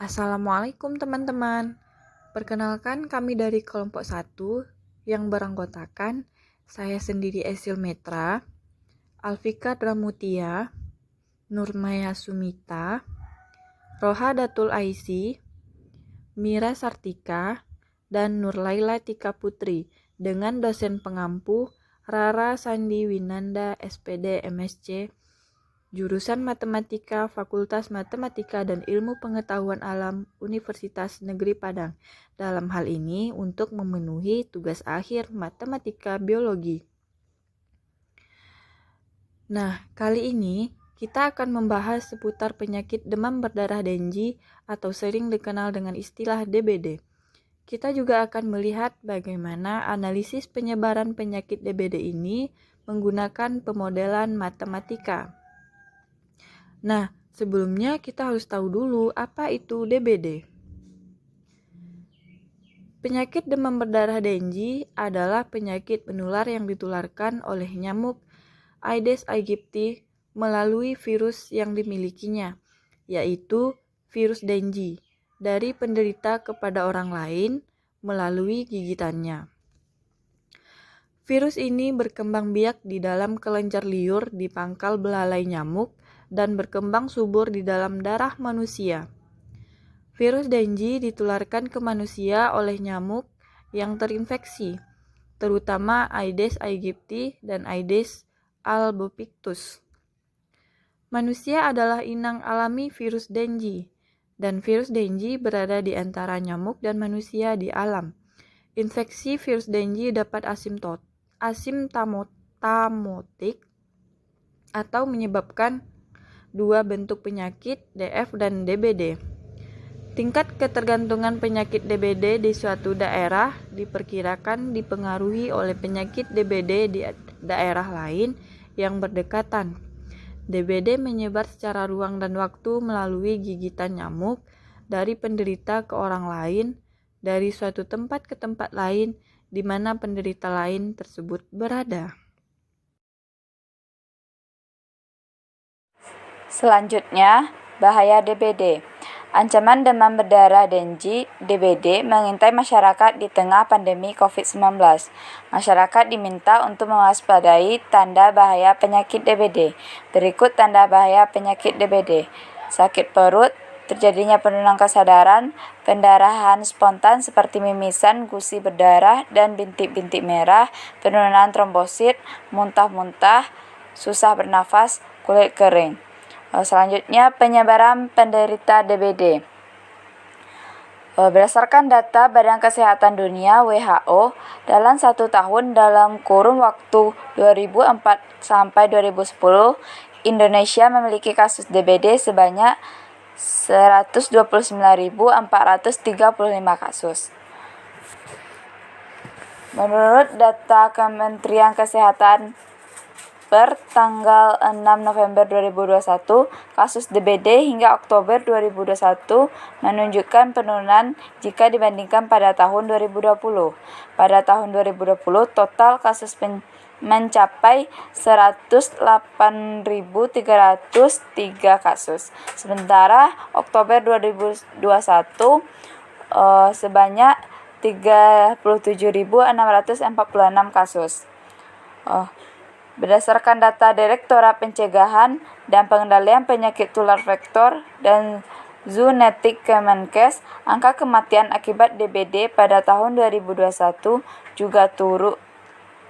Assalamualaikum teman-teman. Perkenalkan kami dari kelompok 1 yang beranggotakan saya sendiri Esil Metra, Alfika Dramutia, Nurmaya Sumita, Roha Datul Aisi, Mira Sartika, dan Nurlaila Tika Putri dengan dosen pengampu Rara Sandi Winanda SPD MSc Jurusan Matematika Fakultas Matematika dan Ilmu Pengetahuan Alam Universitas Negeri Padang. Dalam hal ini untuk memenuhi tugas akhir Matematika Biologi. Nah, kali ini kita akan membahas seputar penyakit demam berdarah Dengue atau sering dikenal dengan istilah DBD. Kita juga akan melihat bagaimana analisis penyebaran penyakit DBD ini menggunakan pemodelan matematika. Nah, sebelumnya kita harus tahu dulu apa itu DBD. Penyakit demam berdarah Dengue adalah penyakit menular yang ditularkan oleh nyamuk Aedes aegypti melalui virus yang dimilikinya, yaitu virus Dengue, dari penderita kepada orang lain melalui gigitannya. Virus ini berkembang biak di dalam kelenjar liur di pangkal belalai nyamuk dan berkembang subur di dalam darah manusia. Virus Dengue ditularkan ke manusia oleh nyamuk yang terinfeksi, terutama Aedes aegypti dan Aedes albopictus. Manusia adalah inang alami virus Dengue, dan virus Dengue berada di antara nyamuk dan manusia di alam. Infeksi virus Dengue dapat asimptomatik atau menyebabkan dua bentuk penyakit, DF dan DBD. Tingkat ketergantungan penyakit DBD di suatu daerah diperkirakan dipengaruhi oleh penyakit DBD di daerah lain yang berdekatan. DBD menyebar secara ruang dan waktu melalui gigitan nyamuk dari penderita ke orang lain, dari suatu tempat ke tempat lain di mana penderita lain tersebut berada. Selanjutnya, bahaya DBD. Ancaman demam berdarah Dengue (DBD) mengintai masyarakat di tengah pandemi COVID-19. Masyarakat diminta untuk mewaspadai tanda bahaya penyakit DBD. Berikut tanda bahaya penyakit DBD. Sakit perut, terjadinya penurunan kesadaran, pendarahan spontan seperti mimisan, gusi berdarah, dan bintik-bintik merah, penurunan trombosit, muntah-muntah, susah bernafas, kulit kering. Selanjutnya, penyebaran penderita DBD. Berdasarkan data Badan Kesehatan Dunia (WHO), dalam 1 tahun dalam kurun waktu 2004 sampai 2010, Indonesia memiliki kasus DBD sebanyak 129.435 kasus. Menurut data Kementerian Kesehatan per tanggal 6 November 2021, kasus DBD hingga Oktober 2021 menunjukkan penurunan jika dibandingkan pada tahun 2020. Pada tahun 2020, total kasus mencapai 108.303 kasus. Sementara Oktober 2021 sebanyak 37.646 kasus. Berdasarkan data Direktorat Pencegahan dan Pengendalian Penyakit Tular Vektor dan Zoonotik Kemenkes, angka kematian akibat DBD pada tahun 2021 juga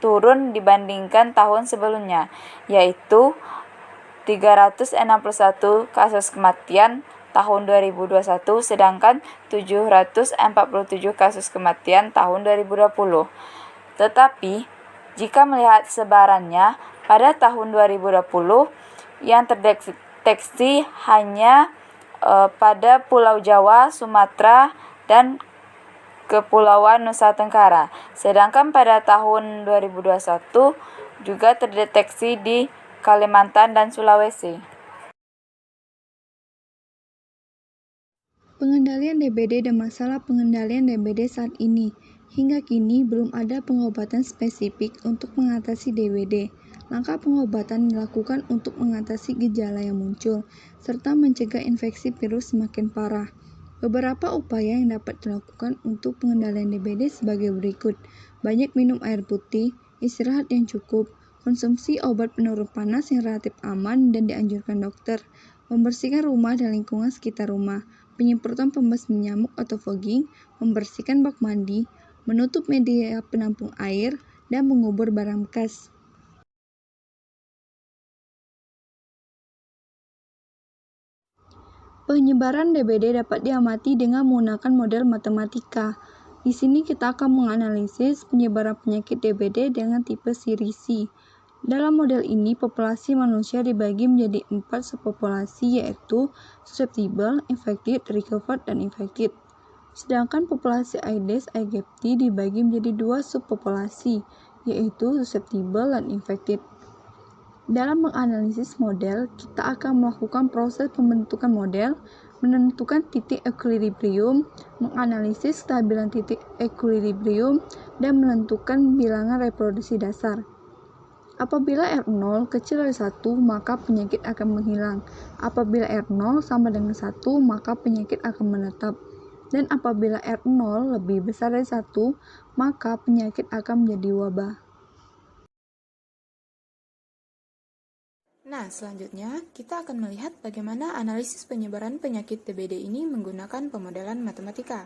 turun dibandingkan tahun sebelumnya, yaitu 361 kasus kematian tahun 2021 sedangkan 747 kasus kematian tahun 2020. Tetapi jika melihat sebarannya, pada tahun 2020 yang terdeteksi hanya pada Pulau Jawa, Sumatera, dan Kepulauan Nusa Tenggara. Sedangkan pada tahun 2021 juga terdeteksi di Kalimantan dan Sulawesi. Pengendalian DBD dan masalah pengendalian DBD saat ini. Hingga kini belum ada pengobatan spesifik untuk mengatasi DBD. Langkah pengobatan dilakukan untuk mengatasi gejala yang muncul, serta mencegah infeksi virus semakin parah. Beberapa upaya yang dapat dilakukan untuk pengendalian DBD sebagai berikut. Banyak minum air putih, istirahat yang cukup, konsumsi obat penurun panas yang relatif aman dan dianjurkan dokter, membersihkan rumah dan lingkungan sekitar rumah, penyemprotan pembasmi nyamuk atau fogging, membersihkan bak mandi, menutup media penampung air, dan mengubur barang bekas. Penyebaran DBD dapat diamati dengan menggunakan model matematika. Di sini kita akan menganalisis penyebaran penyakit DBD dengan tipe Siri-C. Dalam model ini, populasi manusia dibagi menjadi 4 subpopulasi, yaitu susceptible, infected, recovered, dan infected. Sedangkan populasi Aedes aegypti dibagi menjadi 2 subpopulasi, yaitu susceptible dan infected. Dalam menganalisis model, kita akan melakukan proses pembentukan model, menentukan titik equilibrium, menganalisis kestabilan titik equilibrium, dan menentukan bilangan reproduksi dasar. Apabila R0 kecil dari 1, maka penyakit akan menghilang. Apabila R0 sama dengan 1, maka penyakit akan menetap. Dan apabila R0 lebih besar dari 1, maka penyakit akan menjadi wabah. Nah, selanjutnya kita akan melihat bagaimana analisis penyebaran penyakit DBD ini menggunakan pemodelan matematika.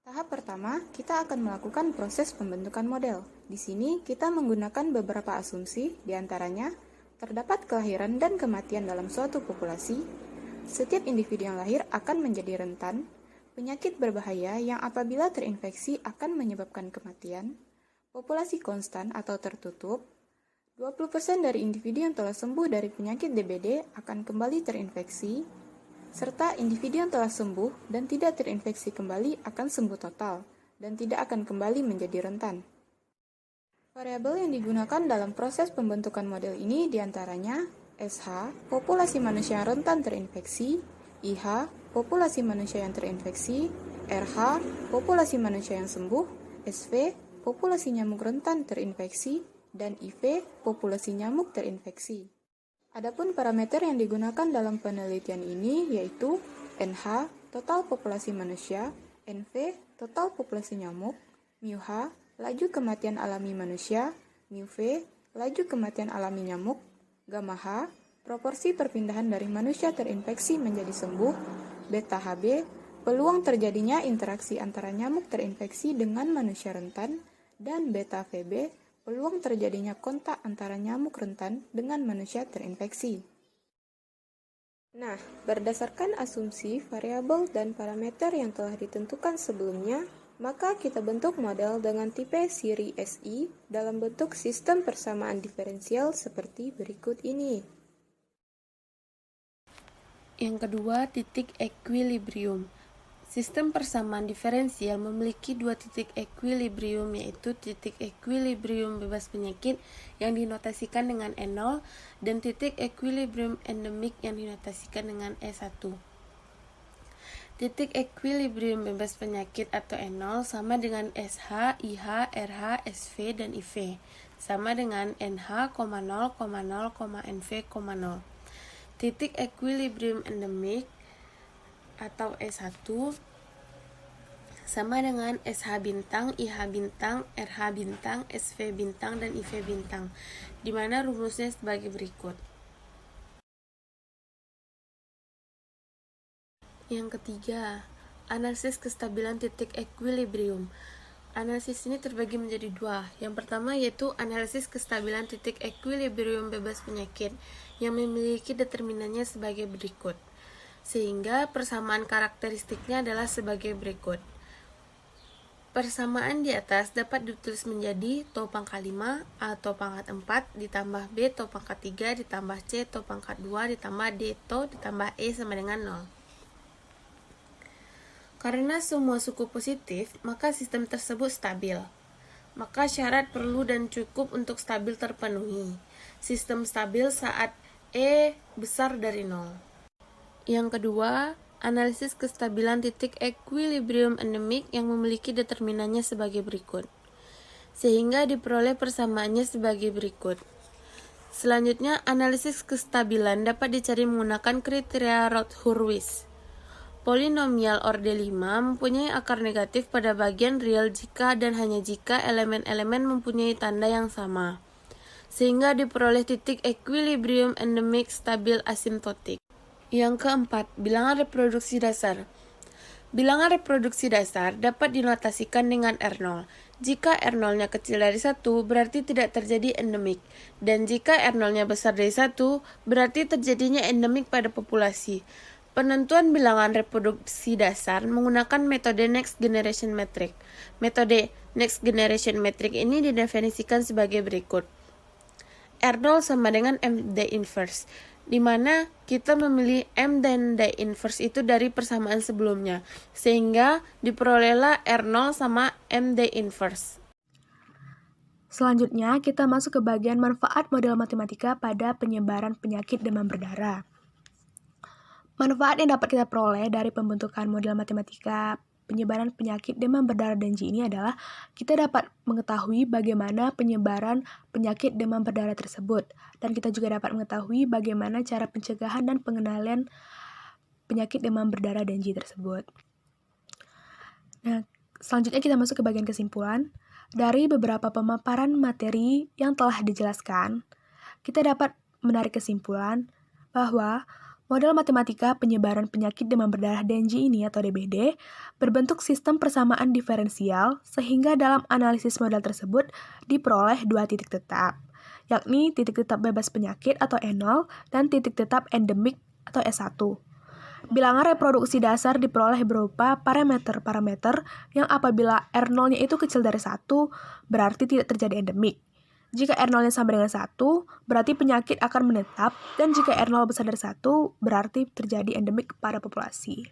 Tahap pertama, kita akan melakukan proses pembentukan model. Di sini, kita menggunakan beberapa asumsi, diantaranya, terdapat kelahiran dan kematian dalam suatu populasi, setiap individu yang lahir akan menjadi rentan, penyakit berbahaya yang apabila terinfeksi akan menyebabkan kematian, populasi konstan atau tertutup, 20% dari individu yang telah sembuh dari penyakit DBD akan kembali terinfeksi, serta individu yang telah sembuh dan tidak terinfeksi kembali akan sembuh total dan tidak akan kembali menjadi rentan. Variabel yang digunakan dalam proses pembentukan model ini diantaranya SH, populasi manusia yang rentan terinfeksi, IH, populasi manusia yang terinfeksi, RH, populasi manusia yang sembuh, SV, populasi nyamuk rentan terinfeksi, dan IV, populasi nyamuk terinfeksi. Adapun parameter yang digunakan dalam penelitian ini yaitu NH, total populasi manusia, NV, total populasi nyamuk, μH, laju kematian alami manusia, μV, laju kematian alami nyamuk, gamma H, proporsi perpindahan dari manusia terinfeksi menjadi sembuh, beta Hb, peluang terjadinya interaksi antara nyamuk terinfeksi dengan manusia rentan, dan beta Vb, peluang terjadinya kontak antara nyamuk rentan dengan manusia terinfeksi. Nah, berdasarkan asumsi, variabel, dan parameter yang telah ditentukan sebelumnya, maka kita bentuk model dengan tipe Siri-SI dalam bentuk sistem persamaan diferensial seperti berikut ini. Yang kedua, titik equilibrium. Sistem persamaan diferensial memiliki 2 titik equilibrium, yaitu titik equilibrium bebas penyakit yang dinotasikan dengan E0 dan titik equilibrium endemik yang dinotasikan dengan E1. Titik equilibrium bebas penyakit atau E0 sama dengan SH, IH, RH, SV, dan IV, sama dengan NH, 0,0, NV, 0. Titik equilibrium endemik atau E1 sama dengan SH bintang, IH bintang, RH bintang, SV bintang, dan IV bintang, di mana rumusnya sebagai berikut. Yang ketiga, analisis kestabilan titik equilibrium. Analisis ini terbagi menjadi 2. Yang pertama yaitu analisis kestabilan titik equilibrium bebas penyakit yang memiliki determinannya sebagai berikut. Sehingga persamaan karakteristiknya adalah sebagai berikut. Persamaan di atas dapat ditulis menjadi tau pangkat 5 atau pangkat 4 ditambah B tau pangkat 3 ditambah C tau pangkat 2 ditambah D tau ditambah E sama dengan 0. Karena semua suku positif, maka sistem tersebut stabil. Maka syarat perlu dan cukup untuk stabil terpenuhi. Sistem stabil saat E besar dari 0. Yang kedua, analisis kestabilan titik equilibrium endemik yang memiliki determinannya sebagai berikut. Sehingga diperoleh persamaannya sebagai berikut. Selanjutnya, analisis kestabilan dapat dicari menggunakan kriteria Roth-Hurwitz. polinomial orde 5 mempunyai akar negatif pada bagian real jika dan hanya jika elemen-elemen mempunyai tanda yang sama, sehingga diperoleh titik equilibrium endemik stabil asintotik. Yang keempat, bilangan reproduksi dasar. Bilangan reproduksi dasar dapat dinotasikan dengan R0. Jika R0-nya kecil dari 1, berarti tidak terjadi endemik. Dan jika R0-nya besar dari 1, berarti terjadinya endemik pada populasi. Penentuan bilangan reproduksi dasar menggunakan metode Next Generation Metric. Metode Next Generation Metric ini didefinisikan sebagai berikut. R0 sama dengan M D inverse, di mana kita memilih M dan D inverse itu dari persamaan sebelumnya, sehingga diperolehlah R0 sama M D inverse. Selanjutnya, kita masuk ke bagian manfaat model matematika pada penyebaran penyakit demam berdarah. Manfaat yang dapat kita peroleh dari pembentukan model matematika penyebaran penyakit demam berdarah Denji ini adalah kita dapat mengetahui bagaimana penyebaran penyakit demam berdarah tersebut, dan kita juga dapat mengetahui bagaimana cara pencegahan dan pengendalian penyakit demam berdarah Denji tersebut. Nah, selanjutnya kita masuk ke bagian kesimpulan. Dari beberapa pemaparan materi yang telah dijelaskan, kita dapat menarik kesimpulan bahwa model matematika penyebaran penyakit demam berdarah Denji ini atau DBD berbentuk sistem persamaan diferensial sehingga dalam analisis model tersebut diperoleh dua titik tetap, yakni titik tetap bebas penyakit atau E0 dan titik tetap endemik atau S1. Bilangan reproduksi dasar diperoleh berupa parameter-parameter yang apabila R0-nya itu kecil dari 1, berarti tidak terjadi endemik. Jika R0-nya sama dengan 1, berarti penyakit akan menetap, dan jika R0 besar dari 1, berarti terjadi endemik pada populasi.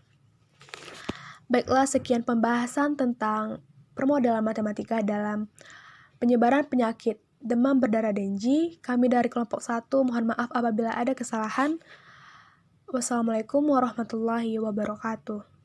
Baiklah, sekian pembahasan tentang permodelan matematika dalam penyebaran penyakit demam berdarah Denji. Kami dari kelompok 1 mohon maaf apabila ada kesalahan. Wassalamualaikum warahmatullahi wabarakatuh.